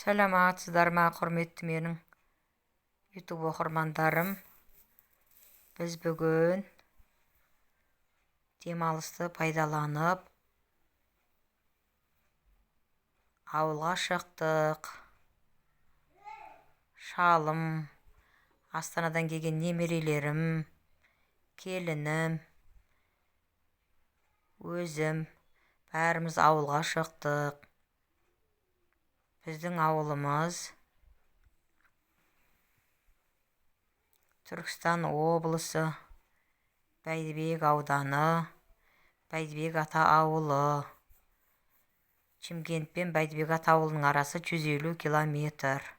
Саламатсыздар ма, құрметті менің YouTube оқырмандарым. Біз бүгін демалысты пайдаланып ауылға шықтық. Шалым, Астанадан келген немерелерім, келінім, өзім бәріміз ауылға шықтық. Біздің ауылымыз Түркістан облысы, Бәйдібек ауданы, Бәйдібек ата ауылы. Шымкент пен Бәйдібек ата ауылының арасы 150 километр.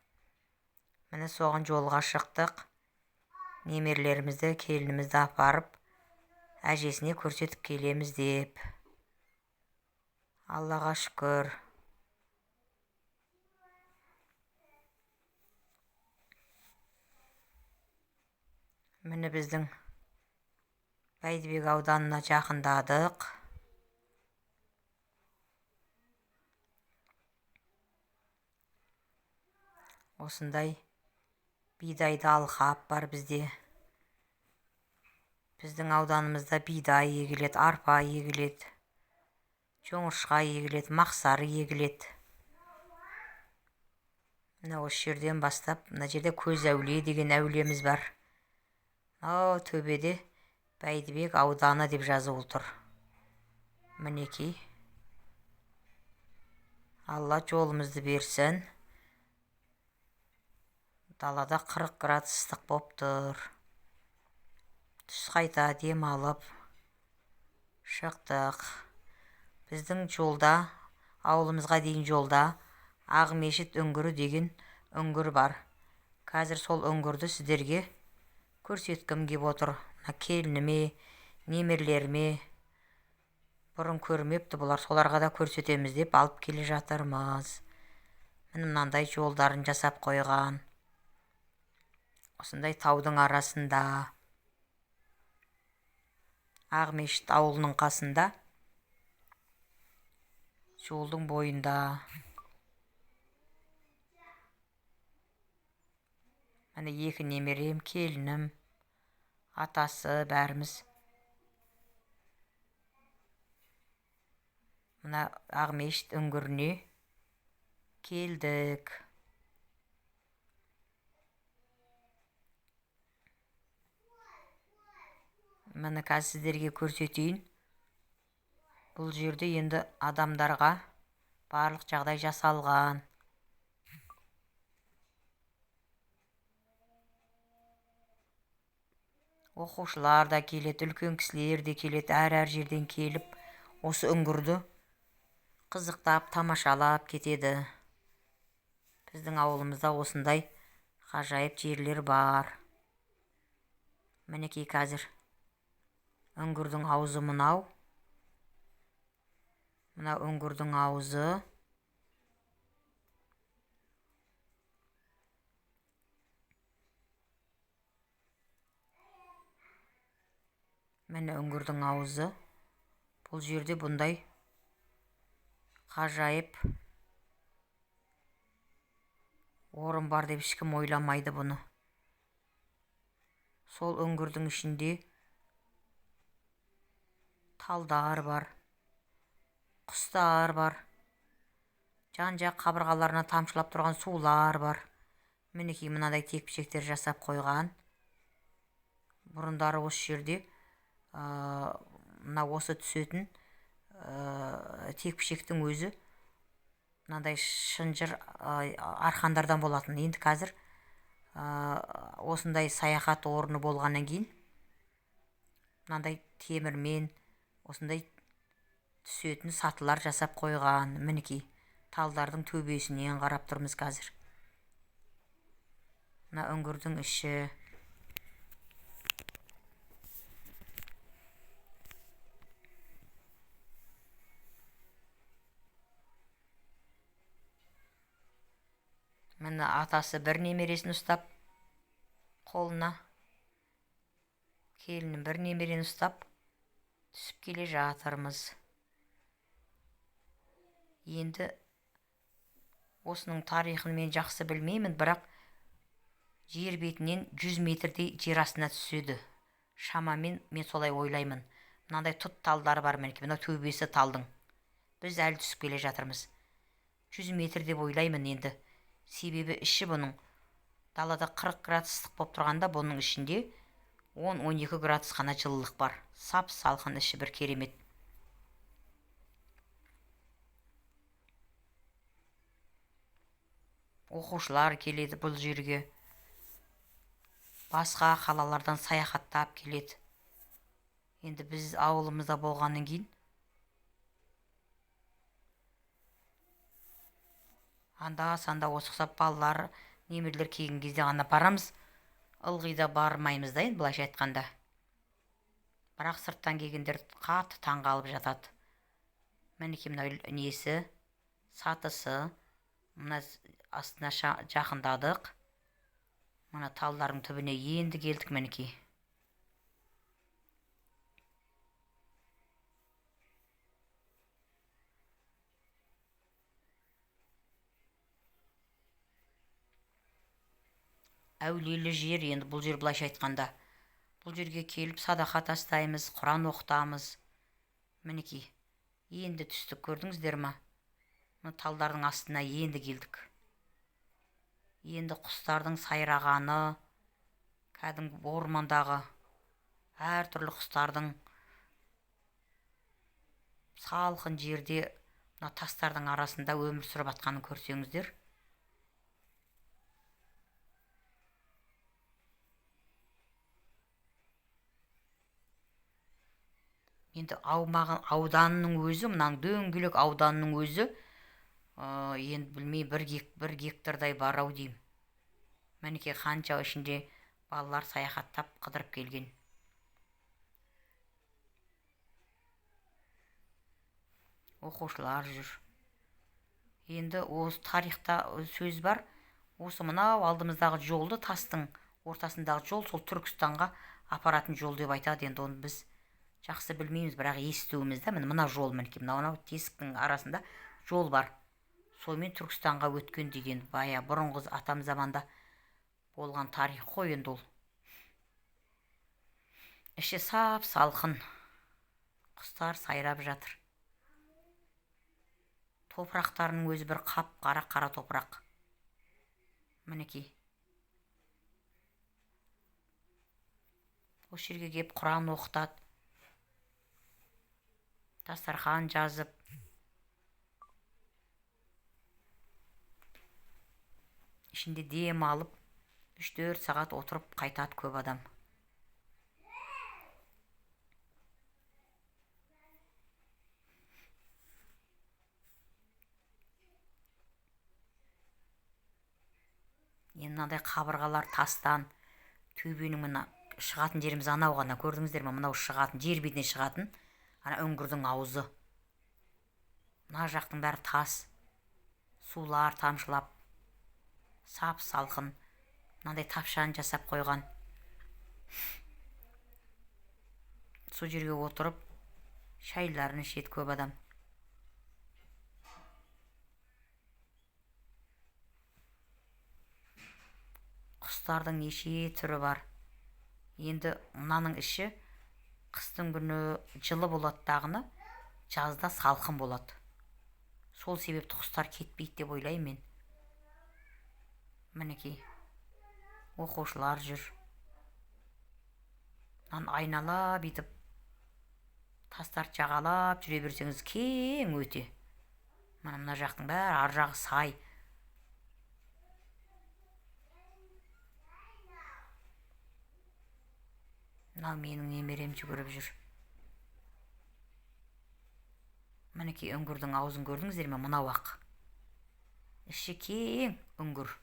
Міне соған жолға шықтық. Немерлерімізді, келінімізді апарып, әжесіне көрсетіп келеміз деп. Аллаға шүкір. Міне біздің Бәйдібек ауданына жақындадық. Осындай бидайды алқап бар бізде. Біздің ауданымызда бидай егіледі, арпа егіледі, жоңышқа егіледі, мақсары егіледі. Міне осы жерден бастап, мына жерде көз әулие деген әулиеміз бар. Төбеде Бәйдібек ауданы деп жазылып тұр. Мінекей. Алла жолымызды берсін. Далада 40 градус ыстық боп тұр. Түс қайта демалып шықтық. Біздің жолда, ауылымызға дейін жолда Ақмешіт үңгірі деген үңгір бар. Қазір сол үңгірді сіздерге көрсеткім кеп отыр. Келініме, немерлеріме бұрын көрмепті бұлар, соларға да көрсетеміз деп алып келе жатырмыз. Міне мынандай жолдарын жасап қойған. Осындай таудың арасында, Ақмешіт ауылының қасында, жолдың бойында. Міне екі немерем, келінім, атасы бәріміз. Мына Ақмешіт үңгіріне келдік. Міне қазір сіздерге көрсетейін. Бұл жерде енді адамдарға барлық жағдай жасалған. Оқушылар да келеді, үлкен кісілер де келеді, әр жерден келіп, осы үңгірді қызықтап, тамашалап кетеді. Біздің ауылымызда осындай ғажайып жерлер бар. Мінекей қазір үңгірдің аузы мынау. Мына үңгірдің аузы. Міне үңгірдің аузы. Бұл жерде бұндай ғажайып орын бар деп ешкім ойламайды бұны. Сол үңгірдің ішінде талдар бар, құстар бар, жан-жақ қабырғаларына тамшылап тұрған сулар бар. Мінекей мынадай текпішектер жасап қойған. Бұрындары осы жерде мына осы түсетін текпішектің өзі мынадай шынжыр арқандардан болатын. Енді қазір осындай саяхат орны болғаннан кейін мынандай темірмен осындай түсетін сатылар жасап қойған. Мінекей талдардың төбесінен қарап тұрмыз қазір. Мына үңгірдің іші. Міне атасы бір немересін ұстап қолына, келінім бір немерені ұстап түсіп келе жатырмыз. Енді Осының тарихын мен жақсы білмеймін, бірақ жер бетінен 100 метрдей жер астына түседі. Шамамен мен солай ойлаймын. Мынандай тұт талдары бар мінекей, мынау төбесі талдың. Біз әлі түсіп келе жатырмыз. 100 метр деп ойлаймын енді. Себебі іші бұның далада 40 градус ыстық болып тұрғанда, бұның ішінде 10-12 градус қана жылылық бар. Сап салқын, іші бір керемет. Оқушылар келеді бұл жерге. Басқа қалалардан саяхаттап келеді. Енді біз ауылымызда болғаннан кейін анда-санда осы ұқсап балалар, немерелер келген кезде ғана барамыз. Ылғи да бармаймыз да енді, былайша айтқанда. Бірақ сырттан келгендер қатты таңғалып жатады. Мінекей мынау несі, сатысы. Мына астына жақындадық. Мына талдардың түбіне енді келдік мінекей. Әулиелі жер енді бұл жер, былайша айтқанда. Бұл жерге келіп садақа тастаймыз, Құран оқытамыз. Мінекей, енді түстік, көрдіңіздер ма? Мына талдардың астына енді келдік. Енді құстардың сайрағаны, кәдімгі ормандағы әртүрлі құстардың салқын жерде мына тастардың арасында өмір сүріп жатқанын көрсеңіздер. Енді ауданның өзі, мынаң дөңгелек ауданның өзі, енді білмей бір гектардай бар ау деймін. Мінекей қанша ішінде балалар саяхаттап қыдырып келген. Оқушылар жүр. Енді осы тарихта сөз бар. Осы мынау алдымыздағы жолды, тастың ортасындағы жол, сол Түркістанға апаратын жол деп айтады. Енді оны біз жақсы білмейміз, бірақ естуімізді. Мына жол, мінекей мынау тесіктің арасында жол бар. Сонымен Түркістанға өткен деген бая бұрынғы атам заманда болған тарих қой енді ол. Іші сап салқын. Құстар сайрап жатыр. Топырақтарының өзі бір қара топырақ. Мінекей. Осы жерге келіп Құран оқытады. Дастархан жазып. Ішінде дем алып, 3-4 сағат отырып қайтады көп адам. Енді мынандай қабырғалар тастан, төбенің мына шығатын жеріміз анау ғана, көрдіңіздер ме? Мынау шығатын, жер бетіне шығатын, ана үңгірдің аузы. Мына жақтың бәрі тас, сулар тамшылап, сап салқын. Мынандай тапшан жасап қойған. Сол жерге отырып, шайларын ішеді көп адам. Құстардың неше түрі бар. Енді мынаның іші қыстың күні жылы болады дағыны, жазда салқын болады. Сол себепті құстар кетпейді деп ойлаймын мен. Мінекей, оқушылар жүр. Айнала бүйтіп тастарды жағалап жүре берсеңіз кең өте. Мына жақтың бәрі ар жағы сай. Мынау менің немерем жүгіріп жүр. Мінекей үңгірдің аузын көрдіңіздер ме? Мынау ақ. Іші кең үңгір.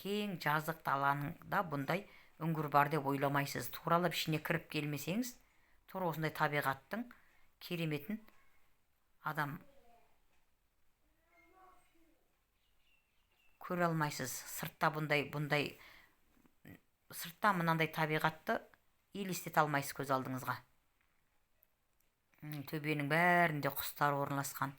Кең жазық даланың да бұндай үңгір бар деп ойламайсыз. Туралап ішіне кіріп келмесеңіз, тура осындай табиғаттың кереметін адам көре алмайсыз. Сыртта бұндай сырттан мынандай табиғатты елестете алмайсыз көз алдыңызға. Төбенің бәрінде құстар орналасқан.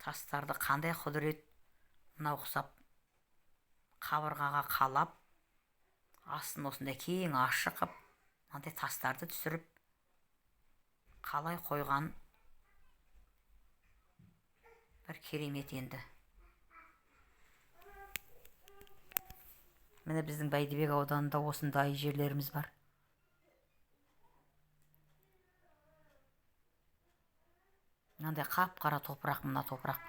Тастарды қандай құдірет мынау құсап қабырғаға қалап, астын осындай кең ашық қып, мынандай тастарды түсіріп қалай қойған бір керемет енді. Міне біздің Бәйдібек ауданында осындай жерлеріміз бар. Мынандай қап-қара топырақ, мына топырақ.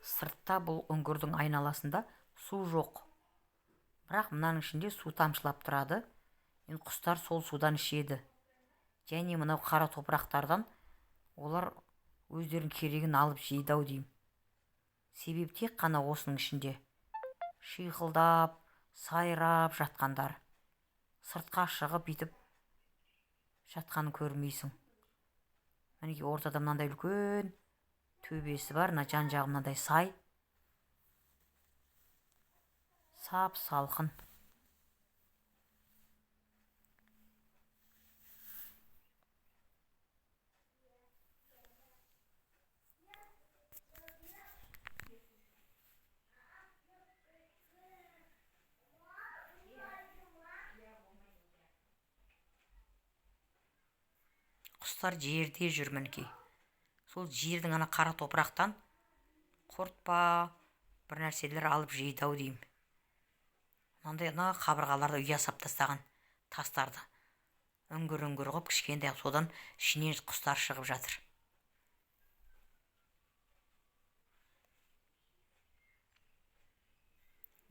Сыртта бұл үңгірдің айналасында су жоқ. Бірақ мынаның ішінде су тамшылап тұрады. Енді құстар сол судан ішеді. Және мынау қара топырақтардан олар өздерінің керегін алып жейді ау деймін. Себеп тек қана осының ішінде шиқылдап, сайрап жатқандар. Сыртқа шығып етіп жатқанын көрмейсің. Мінеки ортада мынандай үлкен төбесі бар, мына жан-жағы мынандай сай. Сап салқын. Құстар жерде жүр мінекей. Сол жердің ана қара топырақтан құрт па бір нәрселер алып жейді ау деймін. Мынандай ана қабырғаларды ұя сап тастаған тастарды үңгір-үңгір қып кішкентай, содан ішінен құстар шығып жатыр.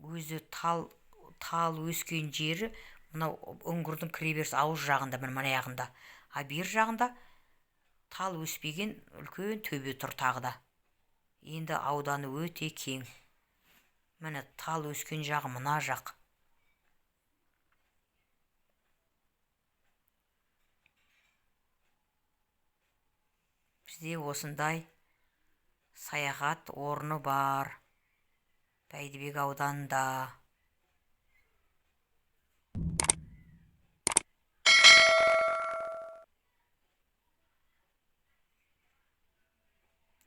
Өзі тал өскен жері мынау үңгірдің кіреберіс ауыз жағында, мына жағында. А бер жағында тал өспеген үлкен төбе тұр тағы да. Енді ауданы өте кең. Міне тал өскен жағы мына жақ. Бізде осындай саяхат орны бар Бәйдібек ауданында.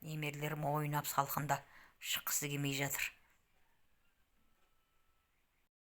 Немерелерім ойнап салқында шыққысы келмей жатыр.